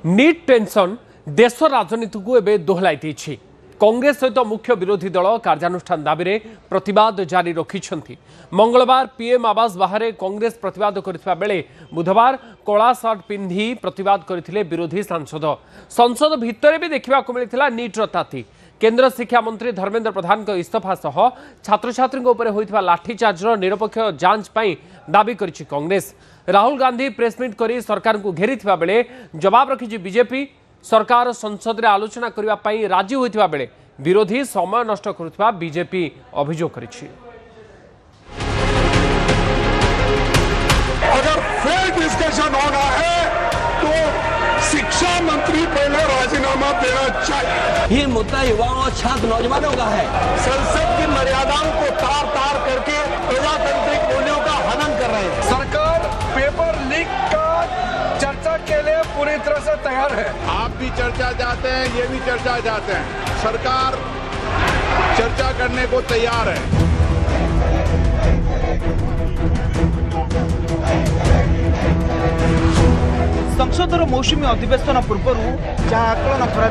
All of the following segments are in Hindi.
नीट टेंशन देश राजनीति को एवं दोहलाई देछि। कांग्रेस सहित मुख्य विरोधी दल कार्यानुष्ठान दाबी रे प्रतिवाद जारी रखिछंती। मंगलवार पीएम आवास बाहर कांग्रेस प्रतिवाद करथिबा बेले बुधवार कला शर्ट पिंधि प्रतिवाद करथिले विरोधी सांसद। संसद भितर भी देखा मिलता नीट ताती। केंद्र शिक्षा मंत्री धर्मेंद्र प्रधान इस्तीफा सह छात्र छात्री होता लाठीचार्ज निरपेक्ष जांच पर दाबी करिछि कांग्रेस। राहुल गांधी प्रेसमिट करी सरकार को घेरी बेले जवाब रखी बीजेपी। सरकार संसद में आलोचना करने राजी होता बेले विरोधी समय नष्ट करुवा बीजेपी अभियोग करिछि। अगर फेयर डिस्कशन होना है तो शिक्षा मंत्री पहले राजीनामा देना चाहिए। ये मुद्दा युवाओं और छात्र नौजवानों का है। संसद की मर्यादाओं को तार तार करके प्रजातांत्रिक मूल्यों का हनन कर रहे हैं। सरकार पेपर लीक का चर्चा के लिए पूरी तरह से तैयार है। आप भी चर्चा चाहते हैं, ये भी चर्चा चाहते हैं। सरकार चर्चा करने को तैयार है। संसदर मौसुमी अधिवेशन पूर्व जहाँ आकलन कर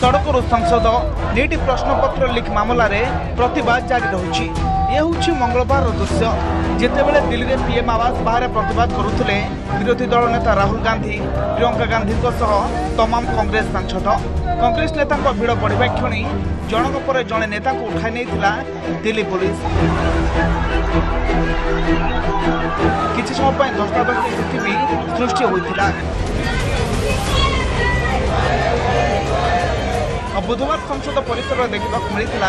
सड़क संसद नीट प्रश्नपत्र लीक मामलें प्रतिवाद जारी रही। यह मंगलवार दृश्य जितेबले दिल्ली में पीएम आवास बाहर प्रतिवाद करुले विरोधी दल नेता राहुल गांधी प्रियंका गांधी तमाम कांग्रेस सांसद। कांग्रेस नेता भिड़ बढ़ा क्षणी जनक पर जड़े नेता को उठाई नहीं दिल्ली पुलिस। किसी समय धस्ताधस्ती स्थिति भी सृष्टि होता। बुधवार संसद परिसर में देखा मिलता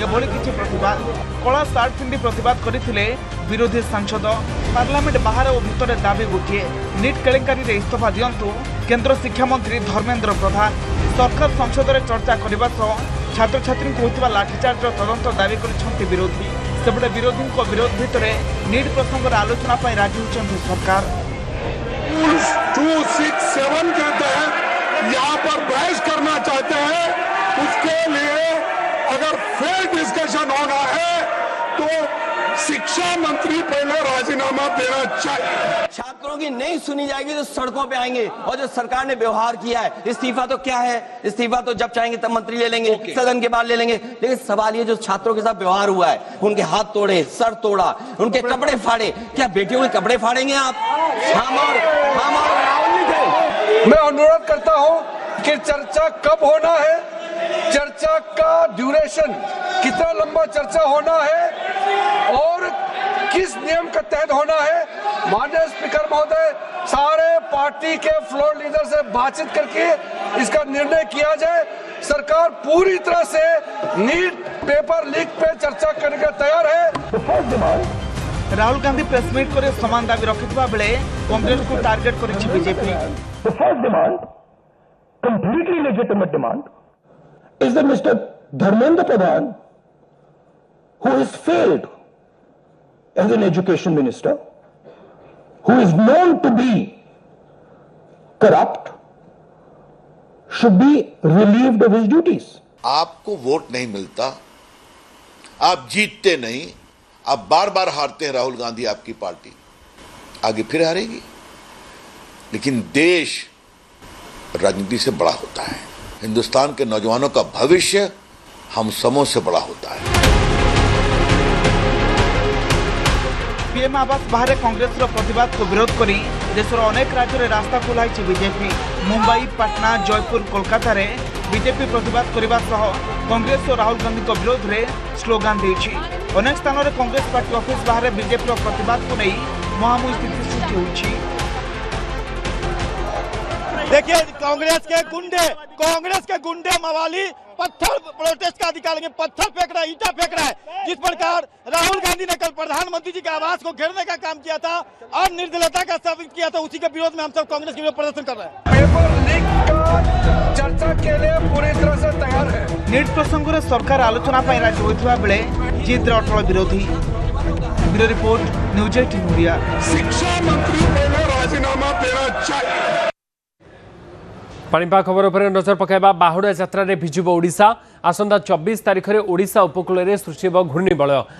एभली किसी प्रतिवाद। कला सार्ट पिंधि प्रतिवाद करते विरोधी सांसद। पार्लियामेंट बाहर और भितर दाबी गोटे नीट केलेंकारी इस्तीफा दिंतु केंद्र शिक्षा मंत्री धर्मेंद्र प्रधान। सरकार संसद में चर्चा करने सह छात्र छात्री होता लाठीचार्ज तदंत दाबी कर विरोधी। सेपटे विरोधी विरोध भितर नीट प्रसंग आलोचना राजी होती सरकार। 267 के तहत यहाँ पर बहस करना चाहते हैं। उसके लिए अगर फेयर डिस्कशन होना है तो शिक्षा मंत्री पहले राजीनामा देना चाहिए। छात्रों की नहीं सुनी जाएगी तो सड़कों पे आएंगे। और जो सरकार ने व्यवहार किया है, इस्तीफा तो क्या है, इस्तीफा तो जब चाहेंगे तब मंत्री ले लेंगे, सदन के बाद ले लेंगे। लेकिन सवाल ये जो छात्रों के साथ व्यवहार हुआ है, उनके हाथ तोड़े, सर तोड़ा, उनके कपड़े फाड़े, क्या बेटियों के कपड़े फाड़ेंगे आप? हम और राहुल जी थे। मैं अनुरोध करता हूं कि चर्चा कब होना है, चर्चा का ड्यूरेशन कितना लंबा चर्चा होना है और किस नियम के तहत होना है। माननीय स्पीकर महोदय, सारे पार्टी के फ्लोर लीडर से बातचीत करके इसका निर्णय किया जाए। सरकार पूरी तरह से नीट पेपर लीक पे चर्चा करने का तैयार है। राहुल गांधी प्रेसमिट कर समान दाबी रखिथिबा बेले कांग्रेस को टार्गेट करिछि BJP. The first demand, completely legitimate demand, is that Mr. Dharmendra Pradhan, who has failed as an education minister, who is known to be corrupt, should be relieved of his duties. आपको वोट नहीं मिलता, आप जीतते नहीं, आप बार बार हारते हैं। राहुल गांधी आपकी पार्टी आगे फिर हारेगी। लेकिन देश राजनीति से बड़ा होता है। हिंदुस्तान के नौजवानों का भविष्य हम समों से बड़ा होता है। पीएम आवास बाहर कांग्रेस प्रतिवाद को विरोध कर देशर अनेक राज्य में रास्ता खोलाई बीजेपी। मुंबई, पटना, जयपुर, कोलकाता रे बीजेपी प्रतिवाद करने सह कांग्रेस और राहुल गांधी विरोध में स्लोगान देछि। अनेक स्थान में कांग्रेस पार्टी ऑफिस बाहर बीजेपी प्रतिवाद को नहीं महामूल स्थिति सृष्टि हुई। देखिए कांग्रेस के गुंडे मवाली पत्थर प्रोटेस्ट का अधिकार लेंगे, पत्थर फेंक रहा है, ईटा फेंक रहा है। जिस प्रकार राहुल गांधी ने कल प्रधानमंत्री जी के आवास को घेरने का काम किया था और निर्दलता का साबित किया था, उसी के विरोध में हम सब कांग्रेस के विरोध प्रदर्शन कर रहे हैं। पेपर लीक का चर्चा के लिए पूरी तरह से तैयार है। नीट प्रसंग में सरकार आलोचना राजी होता बेले जिद अटल विरोधी। Bureau report, news 18 India. शिक्षा मंत्री पहले राजीनामा देना चाहिए। पाणीपाग खबर पर नजर पकाइबा। बाहुड़ा यात्रा भिजिब ओडिशा। आसंता 24 तारिख में ओडिशा उपकूल में सृष्टि घूर्णिबलय।